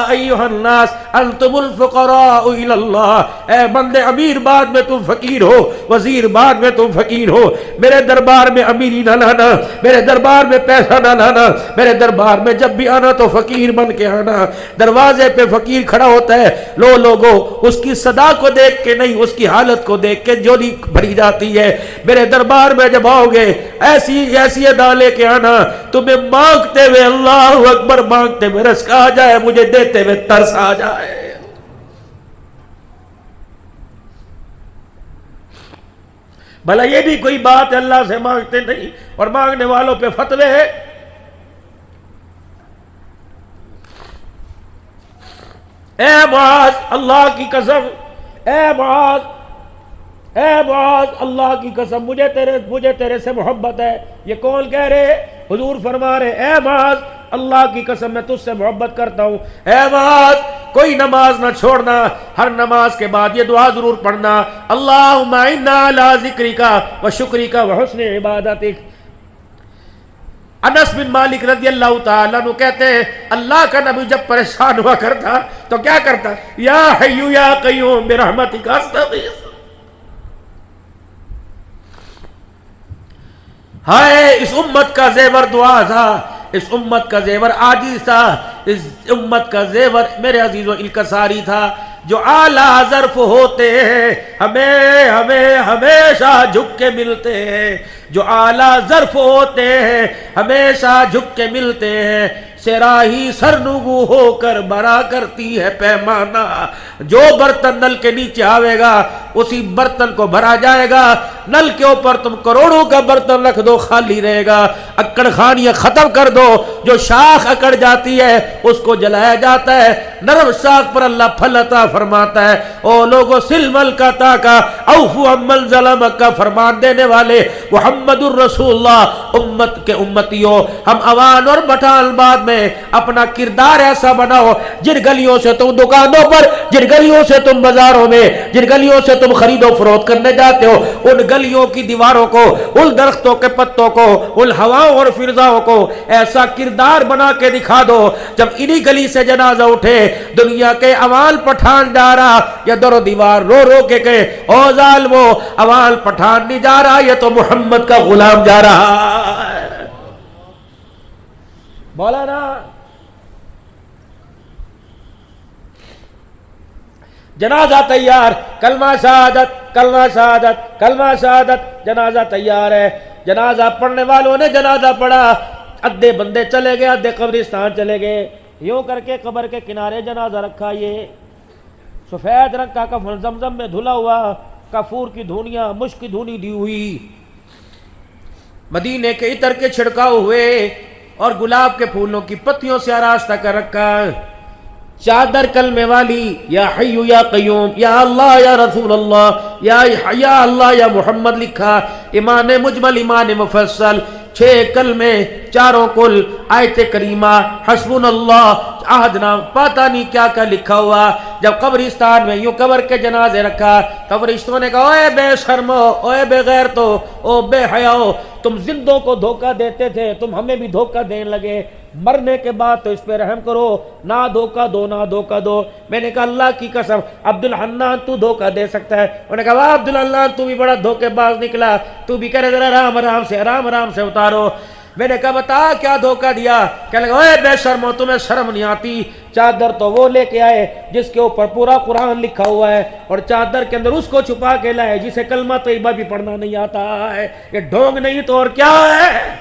ایھا الناس انتم الفقراء الی اللہ. اے بندے, امیر بعد میں تم فقیر ہو, وزیر بعد میں تم فقیر ہو. میرے دربار میں امیری نہ لانا, میرے دربار میں پیسہ نہ لانا, میرے دربار میں جب بھی آنا تو فقیر بن کے آنا. دروازے پہ فقیر کھڑا ہوتا ہے, لوگو اس کی صدا کو دیکھ کے نہیں, اس کی حالت کو دیکھ کے جولی بھری جاتی ہے. میرے دربار میں جب آؤ گے ایسی ادا لے کے آنا, تمہیں مانگتے ہوئے اللہ اکبر مانگتے ہوئے رزق آ جائے, مجھے دیتے ہوئے ترس آ جائے. بھلا یہ بھی کوئی بات ہے؟ اللہ سے مانگتے نہیں اور مانگنے والوں پہ فتوے ہے. اے معاذ, اللہ کی قسم, اے معاذ, اے معاذ, اللہ کی قسم, مجھے تیرے سے محبت ہے. یہ کون کہہ رہے؟ حضور فرما رہے, اے معاذ اللہ کی قسم میں تجھ سے محبت کرتا ہوں، اے معاذ کوئی نماز نہ چھوڑنا، ہر نماز کے بعد یہ دعا ضرور پڑھنا، اللہم انا علی ذکرک و شکرک و حسن عبادتک۔ انس بن مالک رضی اللہ تعالیٰ عنہ کہتے ہیں اللہ کا نبی جب پریشان ہوا کرتا تو کیا کرتا؟ یا حی یا قیوم برحمتک استغیث۔ ہائے اس امت کا زیور دعا تھا، اس امت کا زیور عاجز تھا، اس امت کا زیور میرے عزیزو انکساری تھا۔ جو اعلیٰ ظرف ہوتے ہیں ہمیں ہمیشہ جھک کے ملتے ہیں، جو اعلیٰ ظرف ہوتے ہیں ہمیشہ جھک کے ملتے ہیں، سراہی سرنگو ہو کر برا کرتی ہے پیمانہ۔ جو برتن نل کے نیچے آوے گا اسی برتن کو بھرا جائے گا، نل کے اوپر تم کروڑوں کا برتن رکھ دو خالی رہے گا۔ اکڑ خانیاں ختم کر دو، جو شاخ اکڑ جاتی ہے اس کو جلایا جاتا ہے، نرم شاخ پر اللہ پھل عطا فرماتا ہے۔ او لوگو سلمل کا تاکا اوفو عمل ظلمک کا فرمان دینے والے محمد الرسول اللہ، امت کے امتیوں، ہم اوان اور بٹال بعد میں اپنا کردار ایسا بناؤ، جن گلیوں سے تم دکانوں پر، جن گلیوں سے تم بازاروں میں، جن گلیوں سے تم خرید و فروخت کرنے جاتے ہو، ان گلیوں کی دیواروں کو، ان درختوں کے پتوں کو، ان ہواؤں اور فضاؤں کو ایسا کردار بنا کے دکھا دو، جب انہی گلی سے جنازہ اٹھے دنیا کے عوال پٹھان جا رہا یا در و دیوار رو رو کے کہے او ظالمو عوال پٹھان نہیں جا رہا، یہ تو محمد کا غلام جا رہا ہے۔ بولا نا جنازہ تیار، کلمہ شہادت کلمہ شہادت کلمہ شہادت، جنازہ تیار ہے۔ جنازہ پڑھنے والوں نے جنازہ پڑھا، ادھے بندے چلے گئے، ادھے قبرستان چلے گئے، یوں کر کے قبر کے کنارے جنازہ رکھا، یہ سفید رنگ کا کفن زمزم میں دھلا ہوا، کافور کی دھونیاں، مشک کی دھونی دی ہوئی، مدینے کے عطر کے چھڑکاؤ ہوئے اور گلاب کے پھولوں کی پتیوں سے آراستہ کر رکھا، چادر کلمے والی یا حی یا قیوم یا اللہ یا رسول اللہ یا اللہ یا محمد لکھا، ایمان مجمل ایمان مفصل، 6 کلمے، چاروں کل، آیت کریمہ، حسبن اللہ، عہد نام، پتہ نہیں کیا کیا لکھا ہوا۔ جب قبرستان میں یوں قبر کے جنازے رکھا، قبرستوں نے کہا اوے بے شرمو، اوے بے غیرتو، او بے حیاؤ، تم زندوں کو دھوکہ دیتے تھے، تم ہمیں بھی دھوکہ دینے لگے، مرنے کے بعد تو اس پہ رحم کرو، نہ دھوکہ دو نہ دھوکہ دو۔ میں نے کہا اللہ کی قسم عبدالحنان تو دھوکہ دے سکتا ہے؟ انہوں نے کہا واہ عبدالحنان تو بھی بڑا دھوکے باز نکلا، تو بھی کہہ رہے ذرا آرام آرام سے، آرام آرام سے اتارو۔ میں نے کہا بتا کیا دھوکہ دیا؟ کہنے لگا اے بے شرمو تمہیں شرم نہیں آتی؟ چادر تو وہ لے کے آئے جس کے اوپر پورا قرآن لکھا ہوا ہے، اور چادر کے اندر اس کو چھپا کے لائے جسے کلمہ طیبہ بھی پڑھنا نہیں آتا ہے، یہ ڈھونگ نہیں تو اور کیا ہے؟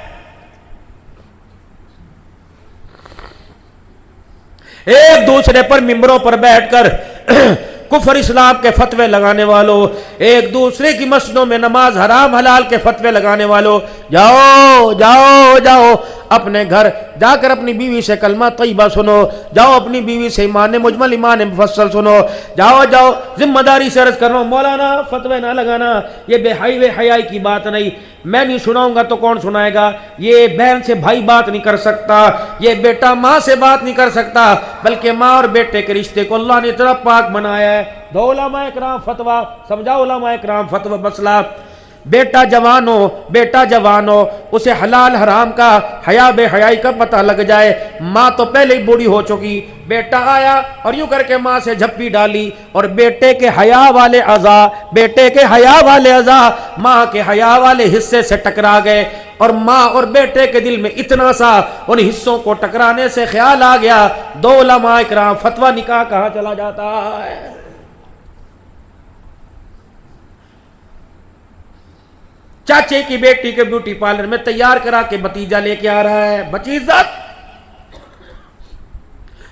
ایک دوسرے پر ممبروں پر بیٹھ کر کفر اسلام کے فتوے لگانے والوں، ایک دوسرے کی مسجدوں میں نماز حرام حلال کے فتوے لگانے والوں، جاؤ جاؤ جاؤ اپنے گھر جا کر اپنی بیوی سے کلمہ طیبہ سنو، جاؤ اپنی بیوی سے ایمان مجمل ایمان مفصل سنو، جاؤ جاؤ ذمہ داری سے عرض کر رہا ہوں مولانا فتوے نہ لگانا، یہ بے حیائی کی بات نہیں، میں نہیں سناؤں گا تو کون سنائے گا؟ یہ بہن سے بھائی بات نہیں کر سکتا، یہ بیٹا ماں سے بات نہیں کر سکتا، بلکہ ماں اور بیٹے کے رشتے کو اللہ نے اتنا پاک بنایا ہے۔ دو علماء اکرام فتویٰ سمجھاؤ، علماء اکرام فتویٰ مسئلہ، بیٹا جوان ہو اسے حلال حرام کا حیا بے حیائی کا پتہ لگ جائے، ماں تو پہلے ہی بوڑھی ہو چکی، بیٹا آیا اور یوں کر کے ماں سے جھپی ڈالی، اور بیٹے کے حیا والے اعضاء ماں کے حیا والے حصے سے ٹکرا گئے، اور ماں اور بیٹے کے دل میں اتنا سا ان حصوں کو ٹکرانے سے خیال آ گیا، دو علماء اکرام فتویٰ نکاح کہاں چلا جاتا ہے؟ چاچے کی بیٹی کے بیوٹی پارلر میں تیار کرا کے بھتیجا لے کے آ رہا ہے، بچی عزت،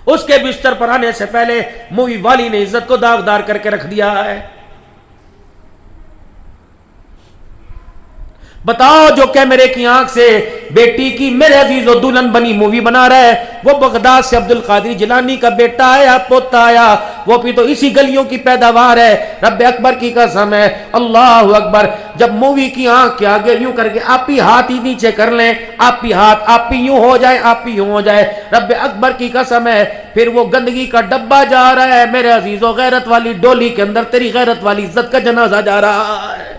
اس کے بستر پر آنے سے پہلے مووی والی نے عزت کو داغدار کر کے رکھ دیا ہے۔ بتاؤ جو کیمرے کی آنکھ سے بیٹی کی میرے عزیز و دلہن بنی مووی بنا رہا ہے، وہ بغداد سے عبد القادر جیلانی کا بیٹا آیا، پوتا آیا، وہ بھی تو اسی گلیوں کی پیداوار ہے۔ رب اکبر کی قسم ہے، اللہ اکبر، جب مووی کی آنکھ کے آگے یوں کر کے آپ ہی ہاتھ ہی نیچے کر لیں، آپ ہی ہاتھ آپ ہی یوں ہو جائے، آپ ہی یوں ہو جائے، رب اکبر کی قسم ہے، پھر وہ گندگی کا ڈبہ جا رہا ہے میرے عزیز و غیرت والی ڈولی کے اندر تیری غیرت والی عزت کا جنازہ جا رہا ہے۔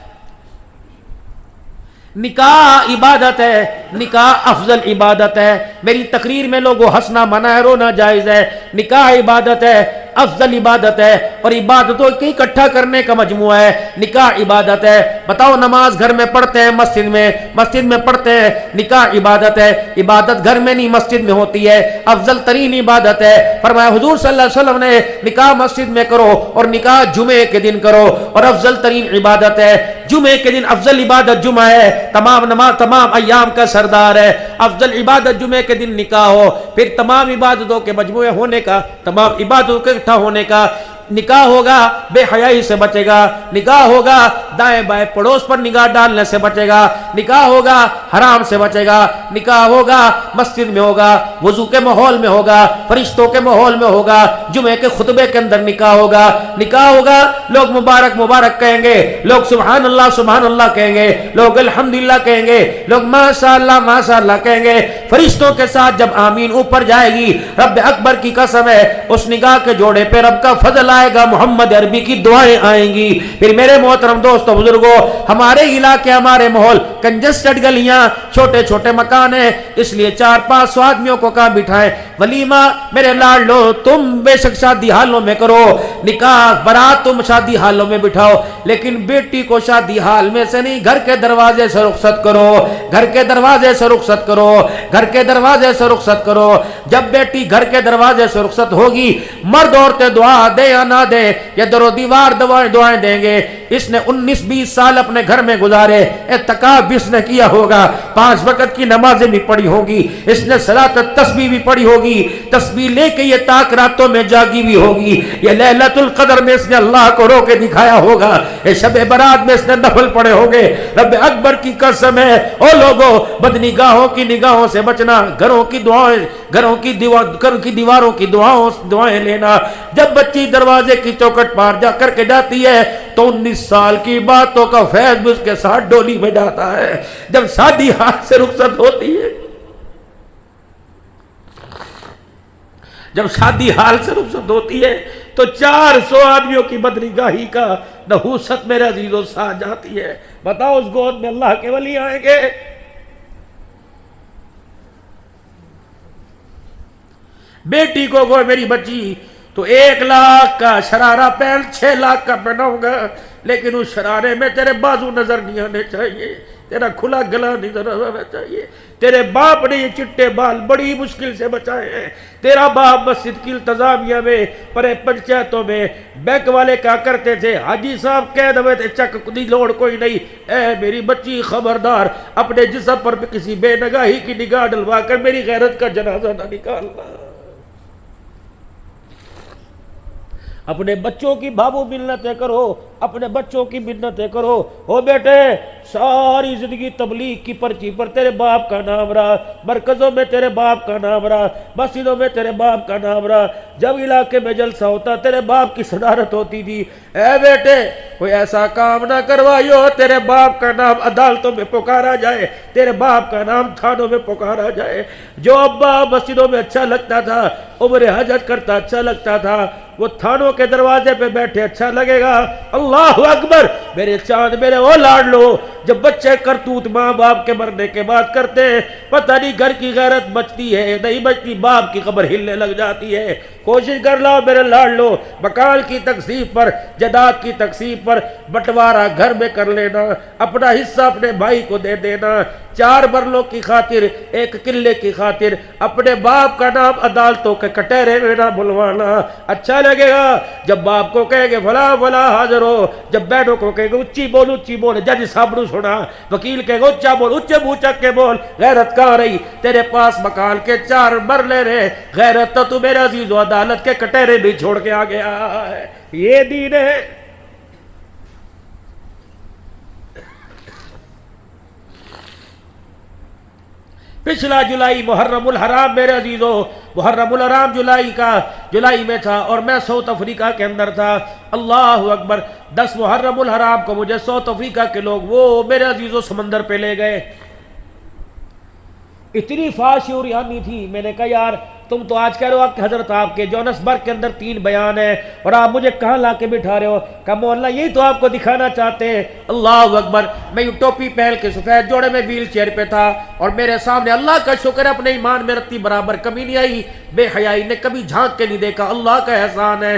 نکاح عبادت ہے، نکاح افضل عبادت ہے۔ میری تقریر میں لوگوں ہنسنا منع ہے، رونا جائز ہے۔ نکاح عبادت ہے، افضل عبادت ہے، اور عبادتوں کی اکٹھا کرنے کا مجموعہ ہے۔ نکاح عبادت ہے۔ بتاؤ نماز گھر میں پڑھتے ہیں، مسجد میں پڑھتے ہیں، نکاح عبادت ہے۔ عبادت گھر میں نہیں مسجد میں ہوتی ہے، افضل ترین عبادت ہے۔ فرمایا حضور صلی اللہ علیہ وسلم نے نکاح مسجد میں کرو اور نکاح جمعے کے دن کرو، اور افضل ترین عبادت ہے۔ جمعے کے دن افضل عبادت جمعہ ہے، تمام نماز تمام ایام کا سردار ہے۔ افضل عبادت جمعے کے دن نکاح ہو، پھر تمام عبادتوں کے مجموعے ہونے کا، تمام عبادتوں کے اکٹھا ہونے کا۔ نکاح ہوگا بے حیائی سے بچے گا، نکاح ہوگا دائیں بائیں پڑوس پر نگاہ ڈالنے سے بچے گا، نکاح ہوگا حرام سے بچے گا، نکاح ہوگا مسجد میں ہوگا، وضو کے ماحول میں ہوگا، فرشتوں کے ماحول میں ہوگا، جمعے کے خطبے کے اندر نکاح ہوگا۔ نکاح ہوگا لوگ مبارک مبارک کہیں گے، لوگ سبحان اللہ کہیں گے، لوگ الحمدللہ کہیں گے، لوگ ماشاء اللہ کہیں گے۔ فرشتوں کے ساتھ جب آمین اوپر جائے گی، رب اکبر کی قسم ہے اس نکاح کے جوڑے پہ رب کا فضل آئے گا، محمد عربی کی دعائیں آئیں گی۔ پھر میرے محترم دوستو بزرگوں، ہمارے علاقے ہمارے ماحول کنجسٹڈ گلیاں، چھوٹے چھوٹے مکان ہیں، اس لیے 400-500 آدمیوں کو کہاں بٹھائیں؟ ولیمہ میرے لاڈلو تم بے شک شادی حالوں میں کرو، نکاح برات تم شادی حالوں میں بٹھاؤ، لیکن بیٹی کو شادی حال میں سے نہیں، گھر کے دروازے سے رخصت کرو، گھر کے دروازے سے رخصت کرو، گھر کے دروازے سے رخصت کرو۔ جب بیٹی گھر کے دروازے سے رخصت ہوگی، مرد عورتیں دعا دے یا نہ دے، یا در و دیوار دعائیں دیں گے۔ اس نے 19-20 سال اپنے گھر میں گزارے، اعتکاف بھی اس نے کیا ہوگا، 5 وقت کی نمازیں بھی پڑھی ہوگی، اس نے صلاۃ التسبیح بھی پڑھی ہوگی، تسبیح لے کے یہ تاک راتوں میں جاگی بھی ہوگی، یہ لیلۃ القدر میں اس نے اللہ کو رو کے دکھایا ہوگا، یہ شب برات میں اس نے نفل پڑھے ہوں گے۔ رب اکبر کی قسم ہے او لوگوں، بد نگاہوں کی نگاہوں سے بچنا، گھروں کی دیواروں کی دعائیں لینا۔ جب بچی دروازے کی چوکٹ پار جا کر کے جاتی ہے تو 19 سال کی باتوں کا فیض بھی اس کے ساتھ ڈولی میں جاتا ہے۔ جب شادی ہاتھ سے رخصت ہوتی ہے، جب شادی حال سے رخصت ہوتی ہے تو 400 آدمیوں کی بدنگاہی کا نحوست میرے عزیزوں ساتھ جاتی ہے۔ بتاؤ اس گود میں اللہ کے ولی آئیں گے؟ بیٹی کو گو میری بچی تو 1 لاکھ کا شرارہ پہن 6 لاکھ کا پہناؤں گا، لیکن اس شرارے میں تیرے بازو نظر نہیں آنے چاہیے، تیرا کھلا گلا نظر آنا چاہیے۔ تیرے باپ نے یہ چٹے بال بڑی مشکل سے بچائے ہیں۔ تیرا باپ مسجد کی انتظامیہ میں، پرے پنچایتوں میں بینک والے کہا کرتے تھے، حاجی صاحب کہہ دے تھے چک دی لوڑ کوئی نہیں۔ اے میری بچی خبردار، اپنے جسم پر بھی کسی بے نگاہی کی نگاہ ڈلوا کر میری غیرت کا جنازہ نہ نکالنا۔ اپنے بچوں کی بابو منتیں کرو، اپنے بچوں کی منتیں کرو۔ او بیٹے، ساری زندگی تبلیغ کی پرچی پر تیرے باپ کا نام رہا، مرکزوں میں تیرے باپ کا نام رہا، مسجدوں میں تیرے باپ کا نام رہا، جب علاقے میں جلسہ ہوتا تیرے باپ کی صدارت ہوتی تھی۔ اے بیٹے، کوئی ایسا کام نہ کروائیو تیرے باپ کا نام عدالتوں میں پکارا جائے، تیرے باپ کا نام تھانوں میں پکارا جائے۔ جو ابا مسجدوں میں اچھا لگتا تھا، عمر حجت کرتا اچھا لگتا تھا، وہ تھانوں کے دروازے پہ بیٹھے اچھا لگے گا۔ اللہ اکبر، میرے چاند میرے او لاڈلو، جب بچے کرتوت ماں باپ کے مرنے کے بعد کرتے ہیں، پتہ نہیں گھر کی غیرت بچتی ہے نہیں بچتی، باپ کی قبر ہلنے لگ جاتی ہے۔ کوشش کر لو میرے لاڈلو، مکان کی تقسیم پر، جائیداد کی تقسیم پر بٹوارہ گھر میں کر لینا، اپنا حصہ اپنے بھائی کو دے دینا۔ 4 مرلوں کی خاطر، 1 قلعے کی خاطر اپنے باپ کا نام عدالتوں کے کٹہرے میں نہ بلوانا۔ اچھا لگے گا جب باپ کو کہے گے فلاں فلاں حاضر ہو، جب بہنوں کو کہے گے اچھی بول، جج صاحب نے سنا، وکیل کہے گا اچھا بول، اچھے منہ چک کے بول۔ غیرت کہاں رہی؟ تیرے پاس مکان کے 4 مرلے رہے، غیرت تو میرے عزیز و عدالت کے کٹہرے بھی چھوڑ کے آ گیا ہے۔ یہ دین ہے۔ پچھلا جولائی محرم الحرام میرے عزیزو، محرم الحرام جولائی میں تھا اور میں ساؤتھ افریقہ کے اندر تھا. اللہ اکبر، 10 محرم الحرام کو مجھے ساؤتھ افریقہ کے لوگ وہ میرے عزیزو سمندر پہ لے گئے. اتنی فاشی اور یعنی تھی. میں نے کہا یار تم تو آج کہہ رہے ہو کہ حضرت آپ کے جونسبرگ کے اندر 3 بیان ہیں اور آپ مجھے کہاں لا کے بٹھا رہے ہو؟ کہا مولانا یہی تو آپ کو دکھانا چاہتے ہیں. اللہ اکبر، میں یہ ٹوپی پہن کے سفید جوڑے میں ویل چیئر پہ تھا اور میرے سامنے اللہ کا شکر ہے اپنے ایمان میں رتی برابر کمی نہیں آئی، بے حیائی نے کبھی جھانک کے نہیں دیکھا. اللہ کا احسان ہے.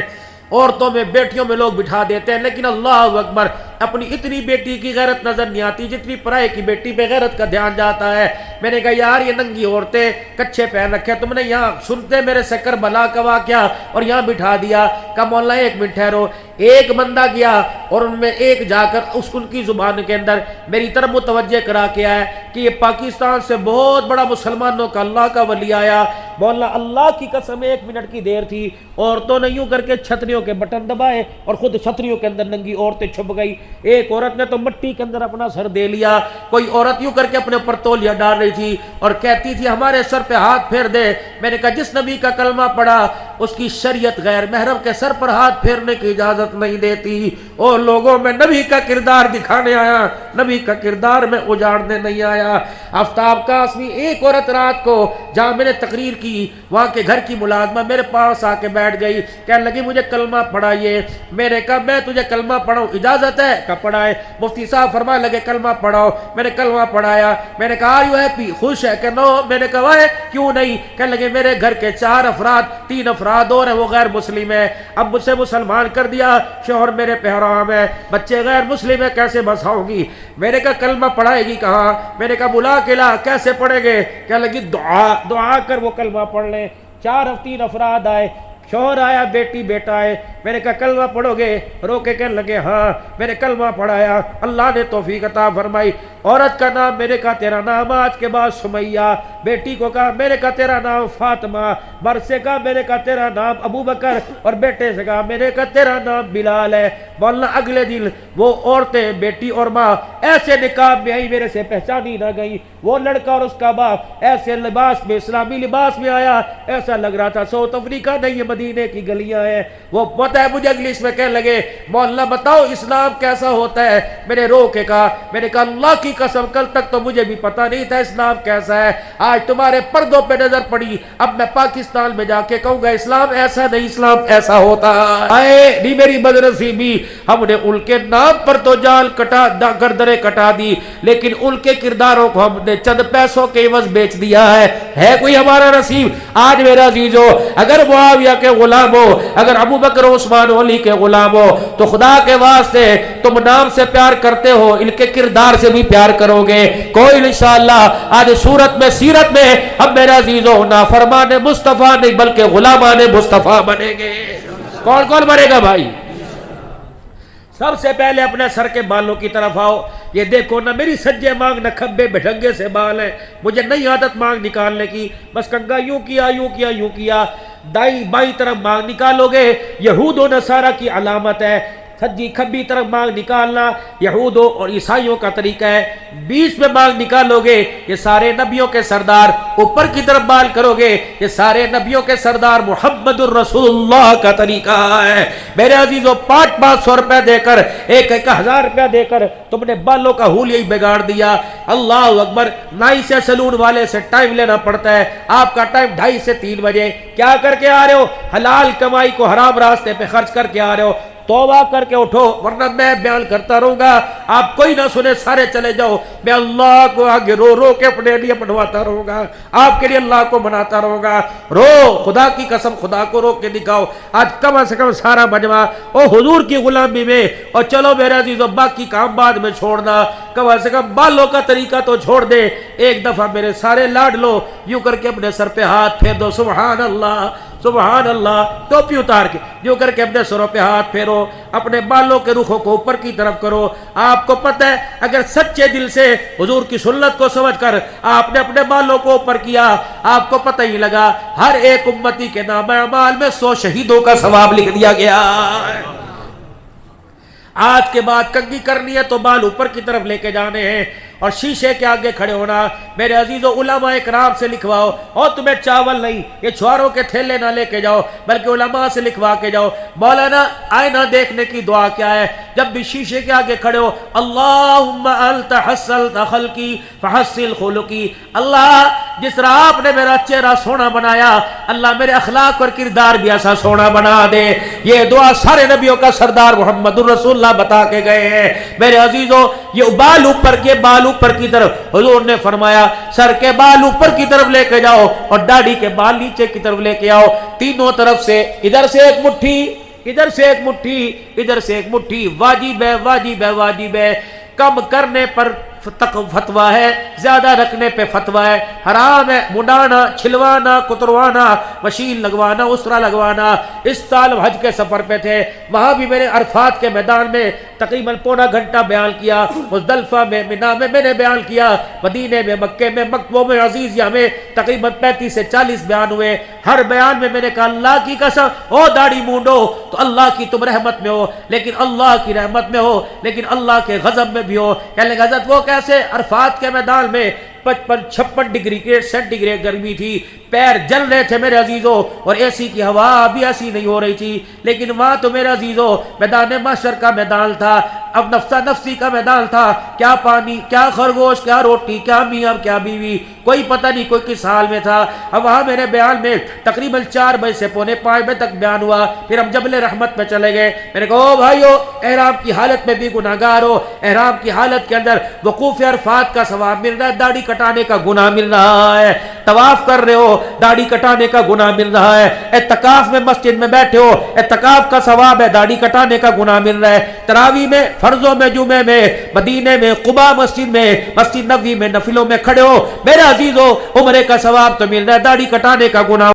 عورتوں میں بیٹیوں میں لوگ بٹھا دیتے ہیں لیکن اللہ اکبر اپنی اتنی بیٹی کی غیرت نظر نہیں آتی جتنی پرائے کی بیٹی پہ غیرت کا دھیان جاتا ہے. میں نے کہا یار یہ ننگی عورتیں کچھے پہن رکھے تم نے یہاں سنتے میرے سے کربلا کا واقعہ اور یہاں بٹھا دیا. کہا مولانا 1 منٹ ٹھہرو. ایک بندہ گیا اور ان میں ایک جا کر ان کی زبان کے اندر میری طرف متوجہ کرا کے آیا کہ یہ پاکستان سے بہت بڑا مسلمانوں کا اللہ کا ولی آیا. مولانا اللہ کی قسم 1 منٹ کی دیر تھی، عورتوں نے یوں کر کے چھتریوں کے بٹن دبائے اور خود چھتریوں کے اندر ننگی عورتیں چھپ گئی. ایک عورت نے تو مٹی کے اندر اپنا سر دے لیا. کوئی عورت یوں کر کے اپنے اوپر تولیہ ڈال رہی تھی اور کہتی تھی ہمارے سر پہ ہاتھ پھیر دے. میں نے کہا جس نبی کا کلمہ پڑھا اس کی شریعت غیر محرم کے سر پر ہاتھ پھیرنے کی اجازت نہیں دیتی. اور لوگوں میں نبی کا کردار دکھانے آیا، نبی کا کردار میں اجاڑنے نہیں آیا. آفتاب قاسمی ایک عورت رات کو جہاں میں نے تقریر کی وہاں کے گھر کی ملازمہ میرے پاس آ کے بیٹھ گئی، کہنے لگی مجھے کلمہ پڑھائیے. میں نے کہا میں تجھے کلمہ پڑھاؤں اجازت ہے؟ کہا پڑھائے. مفتی صاحب فرمانے لگے کلمہ پڑھاؤ. میں نے کلمہ پڑھایا. میں نے کہا یو ہیپی، خوش ہے کہ نو؟ میں نے کہا کیوں نہیں؟ کہنے لگے میرے گھر کے 4 افراد 3 افراد اور ہیں وہ غیر مسلم ہیں، اب مجھ سے مسلمان کر دیا، شوہر میرے پہ حرام ہے، بچے غیر مسلم ہے، کیسے بساؤں گی؟ میں نے کہا کلمہ پڑھائے گی کہاں؟ میں نے کہا بلا کے لا. کیسے پڑھیں گے؟ کہنے لگی دعا کر وہ کلمہ پڑھ لیں. 3 افراد آئے، شوہر آیا، بیٹی بیٹا ہے. میں نے کہا کلمہ پڑھو گے؟ رو کے کہنے لگے ہاں. میں نے کلمہ پڑھایا، اللہ نے توفیق عطا فرمائی. عورت کا نام میں نے کہا تیرا نام آج کے بعد سمیہ. بیٹی کو کہا میں نے کہا تیرا نام فاطمہ. مر سے کہا میں نے کہا تیرا نام ابو بکر. اور بیٹے سے کہا میں نے کہا تیرا نام بلال ہے. مولانا اگلے دن وہ عورتیں بیٹی اور ماں ایسے نقاب میں آئی میرے سے پہچانی نہ گئی. وہ لڑکا اور اس کا باپ ایسے لباس میں، اسلامی لباس میں آیا، ایسا لگ رہا تھا ساؤتھ افریقہ نہیں یہ مدینے کی گلیاں ہیں. وہ پتہ ہے مجھے انگلش میں کہنے لگے مولانا بتاؤ اسلام کیسا ہوتا ہے؟ میں نے رو کے کہا، میں نے کہا اللہ کی قسم کل تک تو مجھے بھی پتہ نہیں تھا اسلام کیسا ہے، آج تمہارے پردوں پہ نظر پڑی. اب میں پاکستان میں جا کے کہوں گا اسلام ایسا نہیں، اسلام ایسا ہوتا ہے. نہیں میری بدنصیبی، ہم نے ان کے نام پر تو جال گردرے کٹا دی لیکن ان کے کرداروں کو ہم نے چند پیسوں کے عوض بیچ دیا ہے کوئی ہمارا نصیب؟ آج میرا عزیزو اگر معاویہ کے غلام ہو، اگر ابو بکر عثمان علی کے غلام ہو تو خدا کے واسطے تم نام سے پیار کرتے ہو، ان کے کردار سے بھی پیار کرو گے. کوئی انشاءاللہ آج صورت میں سیرت میں اب میرا عزیزو نافرمان مصطفیٰ نہیں بلکہ غلامان مصطفیٰ بنیں گے. کون کون بنے گا بھائی؟ سب سے پہلے اپنے سر کے بالوں کی طرف آؤ. یہ دیکھو نہ میری سجے مانگ نہ کھبے بھڑنگے سے بال ہیں، مجھے نئی عادت مانگ نکالنے کی. بس کنگا یوں کیا یوں کیا یوں کیا. دائیں بائیں طرف مانگ نکالو گے یہود و نصارہ کی علامت ہے. سجی کھبی طرف مانگ نکالنا یہودوں اور عیسائیوں کا طریقہ ہے. بیچ میں مانگ نکالو گے یہ سارے نبیوں کے سردار. اوپر کی طرف بال کرو گے یہ سارے نبیوں کے سردار محمد الرسول اللہ کا طریقہ ہے. میرے عزیزوں 500 روپے دے کر 1000 روپے دے کر تم نے بالوں کا حلیہ بگاڑ دیا. اللہ اکبر. نائی سے سلون والے سے ٹائم لینا پڑتا ہے. آپ کا ٹائم 2:30 سے 3 بجے. کیا کر کے آ رہے ہو؟ حلال کمائی کو حرام راستے پہ خرچ کر کے آ رہے ہو. توبہ کر کے اٹھو ورنہ میں بیان کرتا رہوں گا، آپ کوئی نہ سنے، سارے چلے جاؤ. میں اللہ کو آگے رو رو کے اپنے لیے بنواتا رہوں گا، آپ کے لیے اللہ کو بناتا رہوں گا. رو خدا کی قسم خدا کو رو کے دکھاؤ. آج کم از کم سارا مجمع او حضور کی غلامی میں. اور چلو میرے عزیزو باقی کام بعد میں چھوڑنا، کم از کم بالوں کا طریقہ تو چھوڑ دے. ایک دفعہ میرے سارے لاڈ لو، یوں کر کے اپنے سر پہ ہاتھ پھیر دو. سبحان اللہ سبحان اللہ. ٹوپی اتار کے یوں کر کے اپنے سروں پہ ہاتھ پھیرو، اپنے بالوں کے رخوں کو اوپر کی طرف کرو. آپ کو پتہ ہے اگر سچے دل سے حضور کی سنت کو سمجھ کر آپ نے اپنے بالوں کو اوپر کیا، آپ کو پتہ ہی لگا ہر ایک امتی کے نام اعمال میں 100 شہیدوں کا ثواب لکھ دیا گیا. آج کے بعد کنگھی کرنی ہے تو بال اوپر کی طرف لے کے جانے ہیں اور شیشے کے آگے کھڑے ہونا. میرے عزیزو علماء اکرام سے لکھواؤ. اور تمہیں چاول نہیں یہ چھواروں کے تھیلے نہ لے کے جاؤ بلکہ علماء سے لکھوا کے جاؤ. مولانا آئینہ دیکھنے کی دعا کیا ہے؟ جب بھی شیشے کے آگے کھڑے ہو اللہم انت حسنت خلقی فحسن خلقی. اللہ جس طرح آپ نے میرا چہرہ سونا بنایا اللہ میرے اخلاق اور کردار بھی ایسا سونا بنا دے. یہ دعا سارے نبیوں کا سردار محمد الرسول اللہ بتا کے گئے ہیں. میرے عزیزو یہ بال اوپر کے بال اوپر کی طرف حضور نے فرمایا سر کے بال اوپر کی طرف لے کے جاؤ اور داڑھی کے بال نیچے کی طرف لے کے آؤ. تینوں طرف سے ادھر سے ایک مٹھی ادھر سے ایک مٹھی ادھر سے ایک مٹھی. واجب ہے واجب ہے واجب ہے. کم کرنے پر فتویٰ ہے زیادہ رکھنے پہ فتویٰ ہے. حرام ہے مڈانا چھلوانا کتروانا مشین لگوانا اسرا لگوانا. اس سال حج کے سفر پہ تھے وہاں بھی میں نے عرفات کے میدان میں تقریباً پونا گھنٹہ بیان کیا. مزدلفہ میں منا میں نے بیان کیا. مدینے میں مکے میں مکتبوں میں عزیز یہاں میں تقریباً 35 سے 40 بیان ہوئے. ہر بیان میں نے کہا اللہ کی قسم او داڑھی مونڈو تو اللہ کی تم رحمت میں ہو لیکن اللہ کی رحمت میں ہو لیکن اللہ کے غضب میں بھی ہو. کہنے لگا حضرت وہ کیسے؟ عرفات کے میدان میں 55-56 ڈگری کے سینٹی گریڈ گرمی تھی. پیر جل رہے تھے میرے عزیزوں اور اے سی کی ہوا بھی ایسی نہیں ہو رہی تھی. لیکن وہاں تو میرے عزیزوں میدان محشر کا میدان تھا. اب نفسا نفسی کا میدان تھا. کیا پانی کیا خرگوش کیا روٹی کیا میاں کیا بیوی کوئی پتہ نہیں کوئی کس حال میں تھا. اب وہاں میرے بیان میں تقریباً 4 بجے سے پونے 5 بجے تک بیان ہوا. پھر ہم جبل رحمت پہ چلے گئے. میں نے کہا او بھائیو احرام کی حالت میں بھی گناہگار ہو. احرام کی حالت کے اندر وقوف عرفات کا ثواب مل رہا ہے داڑھی کٹانے کا گناہ مل رہا ہے. طواف کر رہے ہو داڑھی کٹانے کا گناہ مل رہا ہے. اعتکاف میں مسجد میں بیٹھے ہو اعتکاف کا ثواب ہے داڑھی کٹانے کا گناہ مل رہا ہے. تراویح میں فرضوں میں جمعے میں مدینے میں قباء مسجد میں مسجد نبوی میں نفلوں میں کھڑے ہو میرے عزیزو عمرے کا ثواب تو مل رہا ہے داڑھی کٹانے کا گناہ